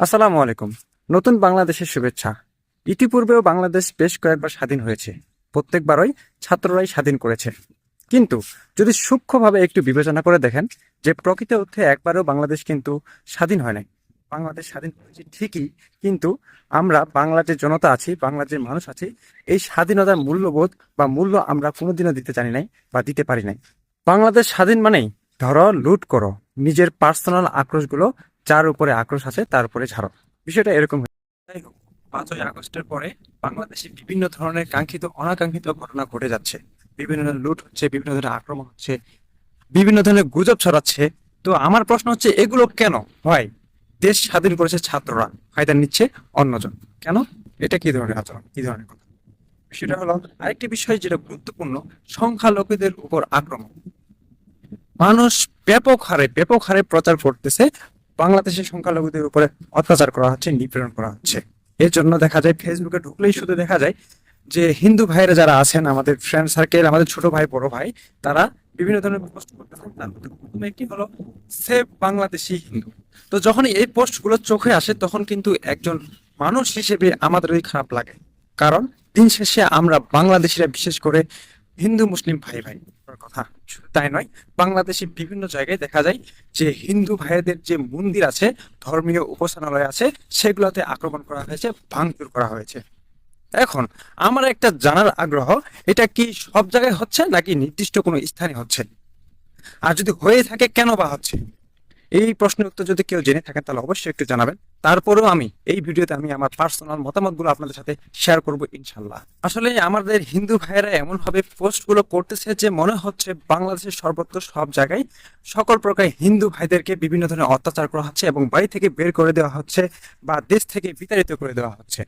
আসসালামু আলাইকুম। নতুন বাংলাদেশের শুভেচ্ছা। ইতিপূর্বেও বাংলাদেশ বেশ কয়েকবার স্বাধীন হয়েছে। প্রত্যেকবারই ছাত্ররাই স্বাধীন করেছে। কিন্তু যদি সূক্ষ্মভাবে একটু বিবেচনা করে দেখেন যে প্রকৃত অর্থে একবারও বাংলাদেশ কিন্তু স্বাধীন হয় নাই। বাংলাদেশ স্বাধীন হয়েছে ঠিকই, কিন্তু আমরা বাংলার যে জনতা আছি, বাংলার যে মানুষ আছি, এই স্বাধীনতার মূল্যবোধ বা মূল্য আমরা কোনোদিনও দিতে জানি নাই বা দিতে পারি নাই। বাংলাদেশ স্বাধীন মানেই ধরো লুট করো, নিজের পার্সোনাল আক্রোশগুলো যার উপরে আক্রোশ আছে তার উপরে ঝাড়ো। বিষয়টা এরকম। যাই হোক, 5ই আগস্টের পরে বাংলাদেশে বিভিন্ন ধরনের কাঙ্ক্ষিত অনাকাঙ্ক্ষিত ঘটনা ঘটে যাচ্ছে। বিভিন্ন ধরনের লুট হচ্ছে, বিভিন্ন ধরনের আক্রমণ হচ্ছে, বিভিন্ন ধরনের গুজব ছড়াচ্ছে। তো আমার প্রশ্ন হচ্ছে, এগুলো কেন হয়? দেশ স্বাধীন করেছে ছাত্ররা, ফায়দা নিচ্ছে অন্যজন। কেন? এটা কি ধরনের আচরণ, কি ধরনের কথা? সেটা হলো আরেকটি বিষয় যেটা গুরুত্বপূর্ণ, সংখ্যালঘুদের উপর আক্রমণ। মানুষ ব্যাপক হারে প্রচার করতেছে বাংলাদেশের সংখ্যালঘুদের উপরে অত্যাচার করা হচ্ছে, নিপীড়ন করা হচ্ছে। এর জন্য দেখা যায় ফেসবুকে ঢুকলেই শুধু দেখা যায় যে হিন্দু ভাইয়েরা যারা আছেন, আমাদের ফ্রেন্ড সার্কেল, আমাদের ছোট ভাই বড় ভাই, তারা বিভিন্ন ধরনের পোস্ট করতেছেন। তার মধ্যে প্রথমে একটি হলো সেভ বাংলাদেশি হিন্দু। তো যখন এই পোস্টগুলো চোখে আসে তখন কিন্তু একজন মানুষ হিসেবে আমাদেরই খারাপ লাগে। কারণ দিন শেষে আমরা বাংলাদেশিরা, বিশেষ করে হিন্দু মুসলিম ভাই ভাই কথা, শুধু তাই নয়, বাংলাদেশে বিভিন্ন জায়গায় দেখা যায় যে হিন্দু ভাইদের যে মন্দির আছে, ধর্মীয় উপাসনালয় আছে, সেগুলোতে আক্রমণ করা হয়েছে, ভাঙচুর করা হয়েছে। এখন আমার একটা জানার আগ্রহ, এটা কি সব জায়গায় হচ্ছে নাকি নির্দিষ্ট কোনো স্থানে হচ্ছে? আর যদি হয়ে থাকে কেন বা হচ্ছে? এই প্রশ্নের উত্তর যদি কেউ জেনে থাকেন তাহলে অবশ্যই একটু জানাবেন। তারপরেও আমি এই ভিডিওতে আমার পার্সোনাল মতামতগুলো আপনাদের সাথে শেয়ার করব ইনশাল্লাহ। আসলে আমাদের হিন্দু ভাইয়েরা এমন ভাবে পোস্টগুলো করতেছে যে মনে হচ্ছে বাংলাদেশের সর্বত্র সব জায়গায় সকল প্রকার হিন্দু ভাইদেরকে বিভিন্ন ধরনের অত্যাচার করা হচ্ছে এবং বাড়ি থেকে বের করে দেওয়া হচ্ছে বা দেশ থেকে বিতাড়িত করে দেওয়া হচ্ছে।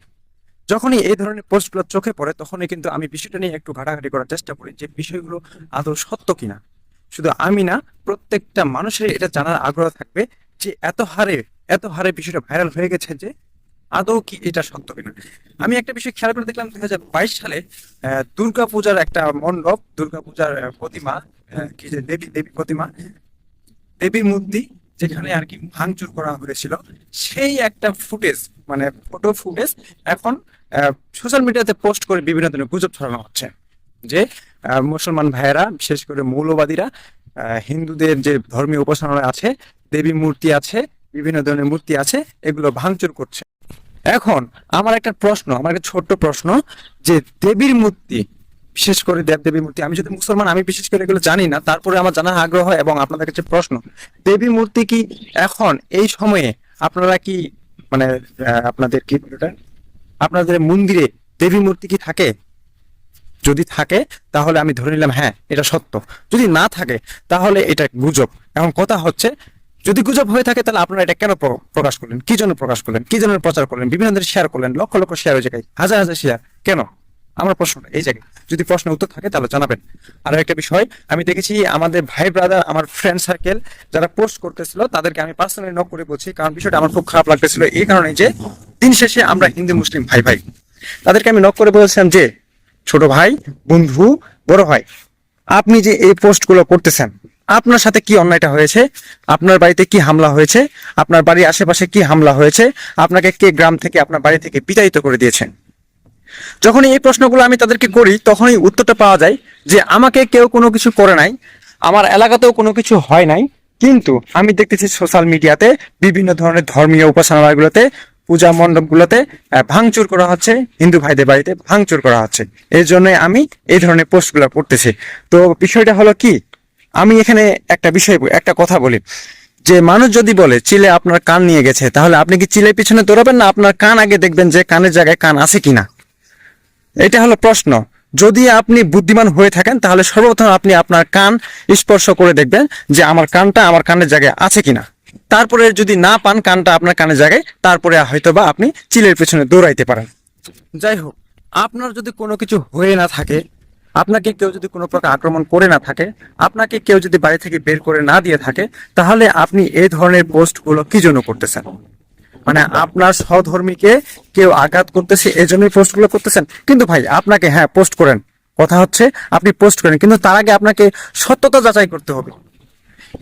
যখনই এই ধরনের পোস্টগুলো চোখে পড়ে তখনই কিন্তু আমি বিষয়টা নিয়ে একটু ঘাটাঘাটি করার চেষ্টা করি যে বিষয়গুলো আদৌ সত্য কিনা। শুধু আমি না, প্রত্যেকটা মানুষের এটা জানার আগ্রহ থাকবে যে এত হারে বিষয়টা ভাইরাল হয়ে গেছে যে আদৌ কি এটা সত্য কিনা। আমি একটা বিষয় খেয়াল করে দেখলাম 2022 সালে দুর্গাপূজার একটা মণ্ডপ, দুর্গাপূজার প্রতিমা, কি যে দেবী দেবী প্রতিমা, দেবীর মূর্তি, যেখানে আর কি ভাঙচুর করা হয়েছিল, সেই একটা ফুটেজ, মানে ফটো ফুটেজ এখন সোশ্যাল মিডিয়াতে পোস্ট করে বিভিন্ন ধরনের গুজব ছড়ানো হচ্ছে যে মুসলমান ভাইয়েরা, বিশেষ করে মৌলবাদীরা, হিন্দুদের যে ধর্মীয় উপাসনালয় আছে, দেবী মূর্তি আছে, বিভিন্ন ধরনের মূর্তি আছে, এগুলো ভাঙচুর করছে। এখন আমার একটা প্রশ্ন, আমার একটা ছোট্ট প্রশ্ন, যে দেবীর মূর্তি, বিশেষ করে দেবদেবীর মূর্তি, আমি যদি মুসলমান, আমি বিশেষ করে এগুলো জানি না, তারপরে আমার জানার আগ্রহ এবং আপনাদের কাছে প্রশ্ন, দেবী মূর্তি কি এখন এই সময়ে আপনারা কি, মানে আপনাদের কি বলে ওটা? আপনাদের মন্দিরে দেবী মূর্তি কি থাকে? যদি থাকে তাহলে আমি ধরে নিলাম হ্যাঁ এটা সত্য। যদি না থাকে তাহলে এটা গুজব। এখন কথা হচ্ছে, যদি গুজব হয়ে থাকে তাহলে আপনারা এটা কেন প্রকাশ করলেন, কি জন্য প্রকাশ করলেন, কি জন্য প্রচার করলেন, বিভিন্ন ধরনের শেয়ার করলেন, লক্ষ লক্ষ শেয়ার ওই জায়গায়, হাজার হাজার শেয়ার কেন? আমার প্রশ্ন এই জায়গায়, যদি প্রশ্নের উত্তর থাকে তাহলে জানাবেন। আর একটা বিষয়, আমি দেখেছি আমাদের ভাই ব্রাদার, আমার ফ্রেন্ড সার্কেল যারা পোস্ট করতেছিল তাদেরকে আমি পার্সোনালি নক করে বলছি, কারণ বিষয়টা আমার খুব খারাপ লাগতেছিল এই কারণে যে দিন শেষে আমরা হিন্দু মুসলিম ভাই ভাই। তাদেরকে আমি নক করে বলছিলাম যে ছোট ভাই, বন্ধু, বড় ভাই, আপনি যে এই পোস্টগুলো করতেছেন, আপনার সাথে কি অন্যায়টা হয়েছে? আপনার বাড়িতে কি হামলা হয়েছে? আপনার বাড়ির আশেপাশে কি হামলা হয়েছে? আপনাকে কে গ্রাম থেকে, আপনার বাড়ি থেকে বিতাড়িত করে দিয়েছেন? যখন এই প্রশ্নগুলো আমি তাদেরকে করি তখনই উত্তরটা পাওয়া যায় যে আমাকে কেউ কোনো কিছু করে নাই, আমার এলাকাতেও কোনো কিছু হয় নাই, কিন্তু আমি দেখতেছি সোশ্যাল মিডিয়াতে বিভিন্ন ধরনের ধর্মীয় উপাসনালয়গুলোতে, পূজা মণ্ডপগুলোতে ভাঙচুর করা হচ্ছে, হিন্দু ভাইদের বাড়িতে ভাঙচুর করা হচ্ছে। এই জন্য আমি এই ধরনের পোস্টগুলো করতেছি। তো বিষয়টা হলো কি, আমি এখানে একটা কথা বলি, যে মানুষ যদি বলে চিলে আপনার কান নিয়ে গেছে, তাহলে আপনি কি চিলের পিছনে দৌড়াবেন না আপনার কান আগে দেখবেন যে কানের জায়গায় কান আছে কিনা? এটা হলো প্রশ্ন। যদি আপনি বুদ্ধিমান হয়ে থাকেন তাহলে সর্বপ্রথম আপনি আপনার কান স্পর্শ করে দেখবেন যে আমার কানটা আমার কানের জায়গায় আছে কিনা। তারপরে যদি না পান কানটা আপনার কানের জায়গায়, তারপরে হয়তোবা আপনি চিলের পেছনে দৌড়াইতে পারেন। যাই হোক, আপনার যদি কোনো কিছু হয়ে না থাকে, আপনাকে কেউ যদি কোনো প্রকার আক্রমণ করে না থাকে, আপনাকে কেউ যদি বাড়ি থেকে বের করে না দিয়ে থাকে, তাহলে আপনি এই ধরনের পোস্টগুলো কি জন্য করতেছেন? মানে আপনার সহধর্মীকে কেউ আঘাত করতেছে এজন্যই পোস্টগুলো করতেছেন? কিন্তু ভাই আপনাকে, হ্যাঁ পোস্ট করেন, কথা হচ্ছে আপনি পোস্ট করেন, কিন্তু তার আগে আপনাকে সত্যতা যাচাই করতে হবে।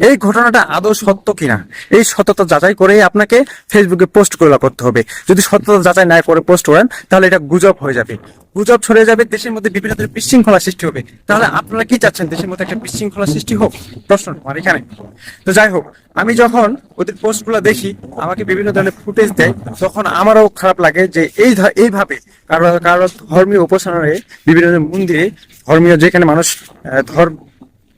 এই ঘটনাটা আদৌ সত্য কিনা, এই সত্যতা যাচাই করে আপনাকে ফেসবুকে পোস্ট করতে হবে। যদি সত্যতা যাচাই না করে পোস্ট করেন তাহলে এটা গুজব হয়ে যাবে, গুজব ছড়িয়ে যাবে, দেশের মধ্যে বিভিন্ন ধরনের বিশৃঙ্খলা সৃষ্টি হবে। তাহলে আপনারা কি চাচ্ছেন, দেশের মধ্যে একটা বিশৃঙ্খলা সৃষ্টি হোক? প্রশ্ন আমার এখানে। তো যাই হোক, আমি যখন ওদের পোস্টগুলো দেখি, আমাকে বিভিন্ন ধরনের ফুটেজ দেয়, তখন আমারও খারাপ লাগে যে এইভাবে কারো ধর্মীয় উপাসনালয়ে, বিভিন্ন মন্দিরে, ধর্মীয় যেখানে মানুষ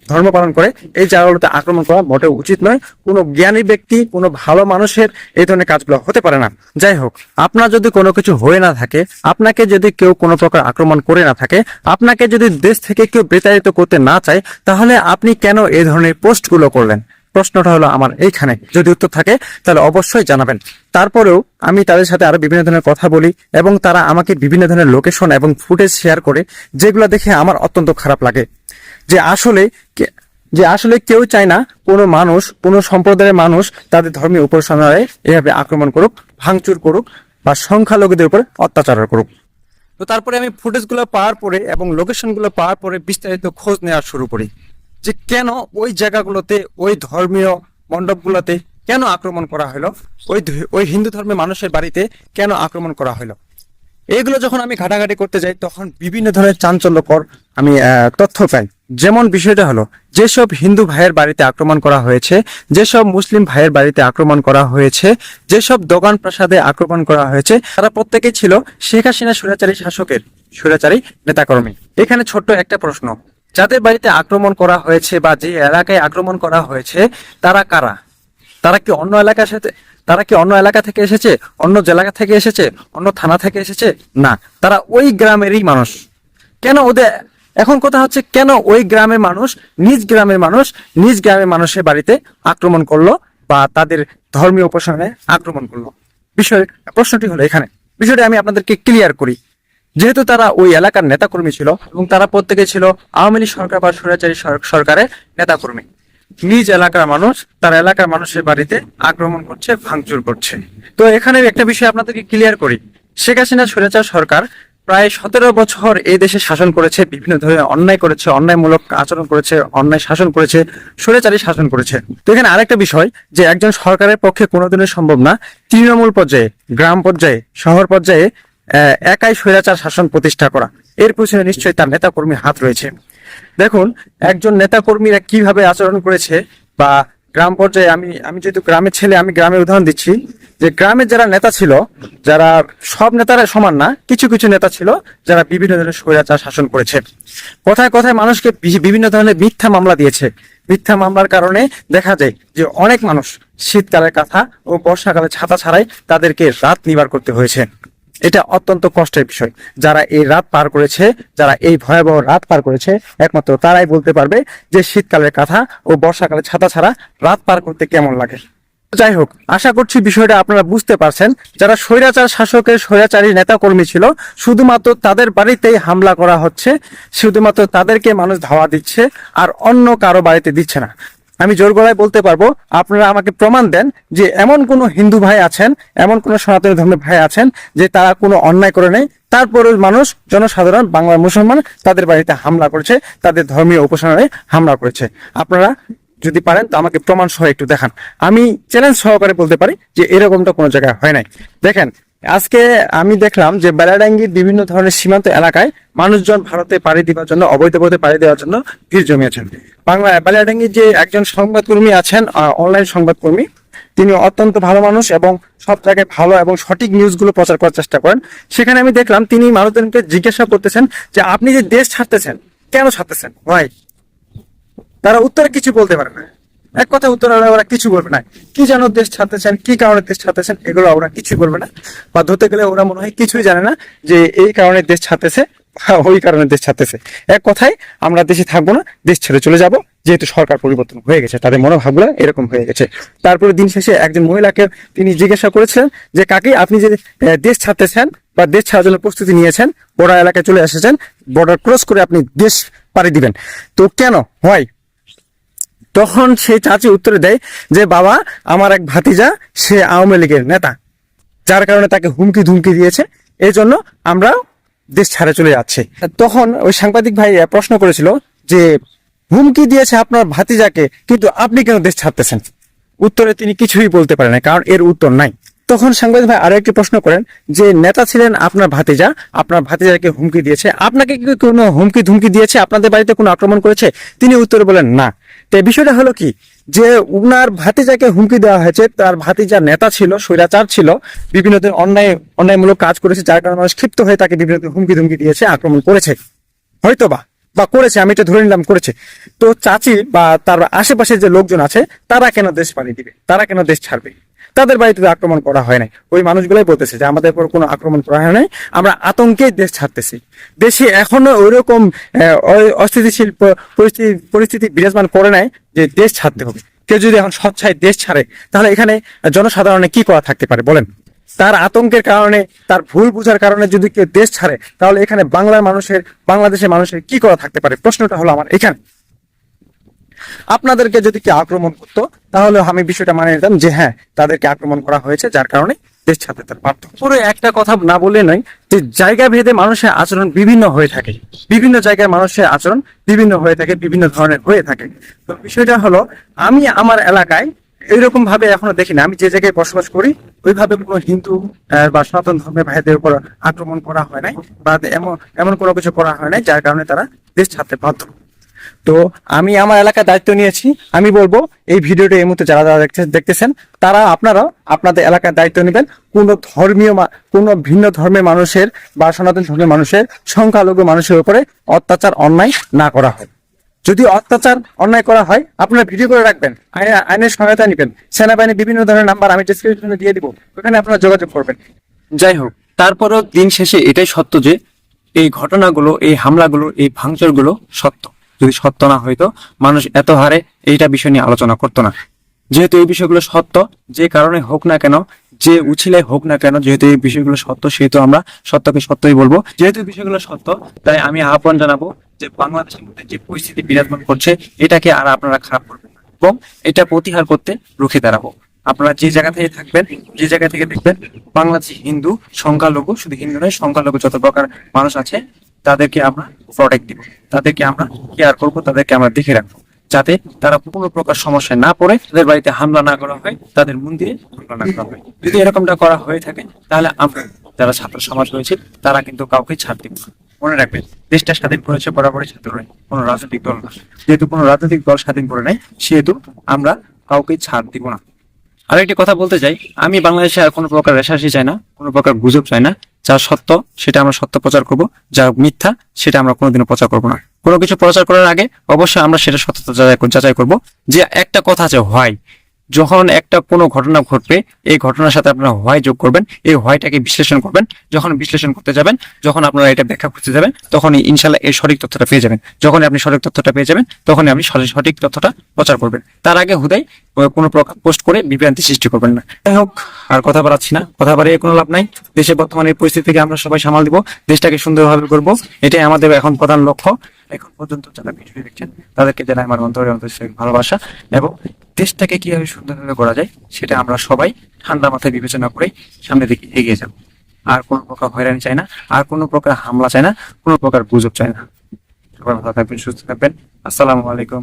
ধর্ম পালন করে, এই জায়গাগুলোতে আক্রমণ করা মোটেও উচিত নয়। কোনো জ্ঞানী ব্যক্তি, কোনো ভালো মানুষের এই ধরনের কাজগুলো হতে পারে না। যাই হোক, আপনার যদি কোনো কিছু হয়ে না থাকে, আপনাকে যদি কেউ কোনো প্রকার আক্রমণ করে না থাকে, আপনাকে যদি দেশ থেকে কেউ বিতাড়িত করতে না চায়, তাহলে আপনি কেন এই ধরনের পোস্টগুলো করলেন? প্রশ্নটা হলো আমার এইখানে। যদি উত্তর থাকে তাহলে অবশ্যই জানাবেন। তারপরেও আমি তাদের সাথে আরো বিভিন্ন ধরনের কথা বলি এবং তারা আমাকে বিভিন্ন ধরনের লোকেশন এবং ফুটেজ শেয়ার করে, যেগুলো দেখে আমার অত্যন্ত খারাপ লাগে। যে আসলে কেউ চায় না কোনো মানুষ, কোনো সম্প্রদায়ের মানুষ তাদের ধর্মীয় উপাসনায় এভাবে আক্রমণ করুক, ভাঙচুর করুক বা সংখ্যালঘুদের উপর অত্যাচার করুক। তো তারপরে আমি ফুটেজগুলো পাওয়ার পরে এবং লোকেশনগুলো পাওয়ার পরে বিস্তারিত খোঁজ নেওয়া শুরু করি যে কেন ওই জায়গাগুলোতে, ওই ধর্মীয় মণ্ডপগুলোতে কেন আক্রমণ করা হলো, ওই হিন্দু ধর্মের মানুষের বাড়িতে কেন আক্রমণ করা হলো। এইগুলো যখন আমি ঘাটাঘাটি করতে যাই, তখন বিভিন্ন ধরনের চাঞ্চল্যকর আমি তথ্য পাই। যেমন বিষয়টা হলো, যেসব হিন্দু ভাইয়ের বাড়িতে আক্রমণ করা হয়েছে, যেসব মুসলিম ভাইয়ের বাড়িতে আক্রমণ করা হয়েছে, যেসব দোকান প্রাসাদে আক্রমণ করা হয়েছে, তারা প্রত্যেকেই ছিল শেখ হাসিনা স্বৈরাচারী শাসকের স্বৈরাচারী নেতাকর্মী। এখানে ছোট্ট একটা প্রশ্ন, যাদের বাড়িতে আক্রমণ করা হয়েছে বা যে এলাকায় আক্রমণ করা হয়েছে, তারা কারা? তারা কি অন্য এলাকার সাথে, তারা কি অন্য এলাকা থেকে এসেছে, অন্য জেলা থেকে এসেছে, অন্য থানা থেকে এসেছে? না, তারা ওই গ্রামেরই মানুষ। কেন ওদের, এখন কথা হচ্ছে, কেন ওই গ্রামের মানুষ, নিজ গ্রামের মানুষের বাড়িতে আক্রমণ করলো বা তাদের ধর্মীয় উপাসনায় আক্রমণ করলো? প্রশ্নটি হলো এখানে। বিষয়টা আমি আপনাদেরকে ক্লিয়ার করি। যেহেতু তারা ওই এলাকার নেতাকর্মী ছিল এবং তারা প্রত্যেকে ছিল আওয়ামী লীগ সরকার বা স্বৈরাচারী সরকারের নেতাকর্মী, নিজ এলাকার মানুষ তার এলাকার মানুষের বাড়িতে আক্রমণ করছে, ভাঙচুর করছে। তো এখানে একটা বিষয় আপনাদেরকে ক্লিয়ার করি, শেখ হাসিনা স্বৈরাচার সরকার প্রায় 17 বছর এই দেশে শাসন করেছে, বিভিন্ন ধরনের অন্যায় করেছে, অন্যায়মূলক আচরণ করেছে, অন্যায় শাসন করেছে, স্বৈরাচারী শাসন করেছে। তো এখানে আরেকটা বিষয়, যে একজন সরকারের পক্ষে কোনোদিনই সম্ভব না তৃণমূল পর্যায়ে, গ্রাম পর্যায়ে, শহর পর্যায়ে একাই স্বৈরাচার শাসন প্রতিষ্ঠা করা। এর পিছনে নিশ্চয়ই তার নেতাকর্মীর হাত রয়েছে। দেখুন, একজন নেতাকর্মীরা কিভাবে আচরণ করেছে, বা গ্রাম পর্যায়ে, আমি যেহেতু গ্রামের ছেলে, আমি গ্রামের উদাহরণ দিচ্ছি, যে গ্রামের যারা নেতা ছিল, যারা, সব নেতারা সমান না, কিছু কিছু নেতা ছিল যারা বিভিন্ন ধরনের স্বৈরাচার শাসন করেছে। কথায় কথায় মানুষকে বিভিন্ন ধরনের মিথ্যা মামলা দিয়েছে। মিথ্যা মামলার কারণে দেখা যায় যে অনেক মানুষ শীতকালের কাঁথা ও বর্ষাকালে ছাতা ছাড়াই তাদেরকে রাত নিবার করতে হয়েছে। এটা অত্যন্ত কষ্টের বিষয়। যারা এই রাত পার করেছে, যারা এই ভয়াবহ রাত পার করেছে, একমাত্র তারাই বলতে পারবে যে শীতকালের কাঁথা ও বর্ষাকালে ছাতা ছাড়া রাত পার করতে কেমন লাগে। যাই হোক, আশা করছি বিষয়টা আপনারা বুঝতে পারছেন। যারা স্বৈরাচার শাসকের স্বৈরাচারী নেতাকর্মী ছিল, শুধুমাত্র তাদের বাড়িতেই হামলা করা হচ্ছে, শুধুমাত্র তাদেরকে মানুষ ধাওয়া দিচ্ছে, আর অন্য কারো বাড়িতে দিচ্ছে না। আমি জোর গলায় বলতে পারবো, আপনারা আমাকে প্রমাণ দেন যে এমন কোনো হিন্দু ভাই আছেন, এমন কোনো সনাতনী ধর্মের ভাই আছেন যে তারা কোনো অন্যায় করে নেই, তারপরেও মানুষ, জনসাধারণ, বাংলার মুসলমান তাদের বাড়িতে হামলা করেছে, তাদের ধর্মীয় উপাসনায় হামলা করেছে। আপনারা যদি পারেন তো আমাকে প্রমাণ সহ একটু দেখান। আমি চ্যালেঞ্জ সহকারে বলতে পারি যে এরকমটা কোনো জায়গায় হয় নাই। দেখেন, আজকে আমি দেখলাম যে বেলাডাঙ্গির বিভিন্ন ধরনের সীমান্ত এলাকায় মানুষজন ভারতে পাড়ি দেওয়ার জন্য, অবৈধ পথে পাড়ি দেওয়ার জন্য ভিড় জমিয়েছেন। বেলাডাঙ্গির যে একজন সংবাদকর্মী আছেন, অনলাইন সংবাদকর্মী, তিনি অত্যন্ত ভালো মানুষ এবং সব জায়গায় ভালো এবং সঠিক নিউজগুলো প্রচার করার চেষ্টা করেন। সেখানে আমি দেখলাম তিনি মানুষজনকে জিজ্ঞাসা করতেছেন যে আপনি যে দেশ ছাড়তেছেন, কেন ছাড়তেছেন ভাই? তারা উত্তরে কিছু বলতে পারে না। এক কথা উত্তর হলে ওরা কিছু বলবে না। কি যেন দেশ ছাড়তেছেন, কি কারণে দেশ ছাড়তেছেন, এগুলো ওরা কিছু বলবে না। বা ধরতে গেলে ওরা মনে হয় কিছুই জানে না যে এই কারণে দেশ ছাড়তেছে, ওই কারণে দেশ ছাড়তেছে। এক কথায়, আমরা দেশে থাকবো না, দেশ ছেড়ে চলে যাব, যেহেতু সরকার পরিবর্তন হয়ে গেছে। তাদের মনোভাবগুলো এরকম হয়ে গেছে। তারপরে দিন শেষে একজন মহিলাকে তিনি জিজ্ঞাসা করেছিলেন যে কাকি, আপনি যে দেশ ছাড়তেছেন বা দেশ ছাড়ার জন্য প্রস্তুতি নিয়েছেন, বর্ডার এলাকায় চলে এসেছেন, বর্ডার ক্রস করে আপনি দেশ পাড়ি দিবেন, তো কেন হয়? তখন সেই চাচি উত্তরে দেয় যে বাবা, আমার এক ভাতিজা, সে আওয়ামী লীগের নেতা, যার কারণে তাকে হুমকি ধুমকি দিয়েছে, এই জন্য আমরা দেশ ছাড়ে চলে যাচ্ছে। তখন ওই সাংবাদিক ভাই প্রশ্ন করেছিল যে হুমকি দিয়েছে আপনার ভাতিজাকে, কিন্তু আপনি কেন দেশ ছাড়তেছেন? উত্তরে তিনি কিছুই বলতে পারেন না, কারণ এর উত্তর নাই। তখন সাংবাদিক ভাই আরো একটি প্রশ্ন করেন যে নেতা ছিলেন আপনার ভাতিজা, আপনার ভাতিজাকে হুমকি দিয়েছে, আপনাকে কি কোনো হুমকি ধুমকি দিয়েছে, আপনাদের বাড়িতে কোনো আক্রমণ করেছে? তিনি উত্তরে বলেন না। তো এই বিষয়টা হলো কি, যে উনার ভাতিজাকে হুমকি দেওয়া হয়েছে, তার ভাতিজা নেতা ছিল, স্বৈরাচার ছিল, বিভিন্ন দিন অন্যায়মূলক কাজ করেছে, যার কারণে মানুষ ক্ষিপ্ত হয়ে তাকে বিভিন্ন হুমকি ধুমকি দিয়েছে, আক্রমণ করেছে, হয়তো বা করেছে, আমি এটা ধরে নিলাম করেছে। তো চাচি বা তার আশেপাশে যে লোকজন আছে তারা কেন দেশ পালিয়ে দিবে, তারা কেন দেশ ছাড়বে? তাদের বাড়িতে আক্রমণ করা হয় নাই। ওই মানুষগুলাই বলতেছে যে আমাদের উপর কোনো আক্রমণ করা হয় নাই, আমরা আতঙ্কে দেশ ছাড়তেছি। দেশে এখনো ওইরকম অস্থিতিশীল পরিস্থিতি বিরাজমান করে নাই যে দেশ ছাড়তে হবে। কেউ যদি এখন স্বেচ্ছায় দেশ ছাড়ে, তাহলে এখানে জনসাধারণের কি করা থাকতে পারে বলেন? তার আতঙ্কের কারণে, তার ভুল বুঝার কারণে যদি কেউ দেশ ছাড়ে, তাহলে এখানে বাংলাদেশের মানুষের কি করা থাকতে পারে? প্রশ্নটা হলো আমার এখানে। আপনাদেরকে যদি কেউ আক্রমণ করতো, তাহলে আমি বিষয়টা মানে নিতাম যে হ্যাঁ, তাদেরকে আক্রমণ করা হয়েছে, যার কারণে দেশ ছাড়তে তার পারত। পুরো একটা কথা না বললে নয় যে জায়গা ভেদে মানুষের আচরণ বিভিন্ন হয়ে থাকে, বিভিন্ন জায়গায় মানুষের আচরণ বিভিন্ন হয়ে থাকে, বিভিন্ন ধরনের হয়ে থাকে। তো বিষয়টা হলো, আমি আমার এলাকায় এইরকম ভাবে এখনো দেখি না। আমি যে জায়গায় বসবাস করি ওইভাবে কোনো হিন্দু বা সনাতন ধর্মের ভাইদের উপর আক্রমণ করা হয় নাই, বা এমন কোনো কিছু করা হয় নাই যার কারণে তারা দেশ ছাড়তে বাধ্য। তো আমি আমার এলাকার দায়িত্ব নিয়েছি। আমি বলবো এই ভিডিওটা এই মুহূর্তে যারা যারা দেখতেছেন, তারা আপনারা আপনাদের এলাকার দায়িত্ব নেবেন। কোনো ভিন্ন ধর্মের মানুষের বা সনাতন ধর্মের মানুষের, সংখ্যালঘু মানুষের উপরে অত্যাচার অন্যায় না করা হয়। যদি অত্যাচার অন্যায় করা হয়, আপনারা ভিডিও করে রাখবেন, আইনের সহায়তা নেবেন। সেনাবাহিনী বিভিন্ন ধরনের নাম্বার আমি ডেসক্রিপশনে দিয়ে দিব, ওখানে আপনারা যোগাযোগ করবেন। যাই হোক, তারপরও দিন শেষে এটাই সত্য যে এই ঘটনাগুলো, এই হামলাগুলো, এই ভাঙচুরগুলো সত্য। যদি সত্য না হইতো, মানুষ এত হারে এইটা বিষয় নিয়ে আলোচনা করতো না। যেহেতু এই বিষয়গুলো সত্য, যে কারণে হোক না কেন, যে উছিলে হোক না কেন, যেহেতু এই বিষয়গুলো সত্য, সেহেতু আমরা সত্যকে সত্যই বলবো। যেহেতু বিষয়গুলো সত্য, তাই আমি আহ্বান জানাবো যে বাংলাদেশের মধ্যে যে পরিস্থিতি বিরাজমান করছে, এটাকে আর আপনারা খারাপ করবেন না, এবং এটা প্রতিহার করতে রুখে দাঁড়াবো। আপনারা যে জায়গা থেকে থাকবেন, যে জায়গা থেকে দেখবেন বাংলাদেশি হিন্দু, সংখ্যালঘু, শুধু হিন্দু নয়, সংখ্যালঘু যত প্রকার মানুষ আছে, তাদেরকে আমরা প্রোটেক্ট দিব, তাদেরকে আমরা কেয়ার করবো, তাদেরকে আমরা দেখে রাখবো, যাতে তারা কোনো প্রকার সমস্যায় না পড়ে, তাদের বাড়িতে হামলা না করা হয়, তাদের মন্দিরে হামলা না করা হয়। যদি এরকমটা করা হয়ে থাকে, তাহলে আমরা যারা ছাত্র সমাজ রয়েছে, তারা কিন্তু কাউকে ছাড় দিব না। মনে রাখবেন, দেশটা স্বাধীন করেছে বরাবরই ছাত্ররাই, কোনো রাজনৈতিক দল না। যেহেতু কোনো রাজনৈতিক দল স্বাধীন করে নাই, সেহেতু আমরা কাউকে ছাড় দিব না। আরেকটি কথা বলতে চাই, আমি বাংলাদেশে আর কোনো প্রকার রেশারেশি চাই না, কোনো প্রকার গুজব চাই না। যা সত্য সেটা আমরা সত্য প্রচার করব, যা মিথ্যা সেটা আমরা কোনোদিনও প্রচার করব না। কোনো কিছু প্রচার করার আগে অবশ্যই আমরা সেটা সত্যতা যাচাই করব। যে একটা কথা আছে, হয়, যখন একটা কোনো ঘটনা ঘটবে, এই ঘটনার সাথে আপনারা হয় যোগ করবেন, এই হয়টাকে বিশ্লেষণ করবেন। যখন বিশ্লেষণ করতে যাবেন, যখন আপনারা এটা ব্যাখ্যা করতে যাবেন, তখনই ইনশাল্লাহ এই সঠিক তথ্যটা পেয়ে যাবেন। যখন আপনি সঠিক তথ্যটা পেয়ে যাবেন, তখনই আপনি সঠিক তথ্যটা প্রচার করবেন। তার আগে হুদাই কোনো প্রকার পোস্ট করে বিভ্রান্তি সৃষ্টি করবেন না। যাই হোক, আর কথা বাড়াচ্ছি না, কথা বাড়িয়ে কোনো লাভ নাই। দেশে বর্তমানে এই পরিস্থিতিকে আমরা সবাই সামাল দিব, দেশটাকে সুন্দরভাবে করব, এটাই আমাদের এখন প্রধান লক্ষ্য। এখন পর্যন্ত যারা ভিডিও দেখছেন, তাদেরকে জানাই আমার অন্তরের ভালোবাসা, এবং দেশটাকে কিভাবে সুন্দরভাবে করা যায় সেটা আমরা সবাই ঠান্ডা মাথায় বিবেচনা করে সামনের দিকে এগিয়ে যাব। আর কোনো প্রকার হয়রানি চাই না, আর কোনো প্রকার হামলা চাই না, কোনো প্রকার গুজব চাই না। সবাই ভালো থাকবেন, সুস্থ থাকবেন। আসসালামু আলাইকুম।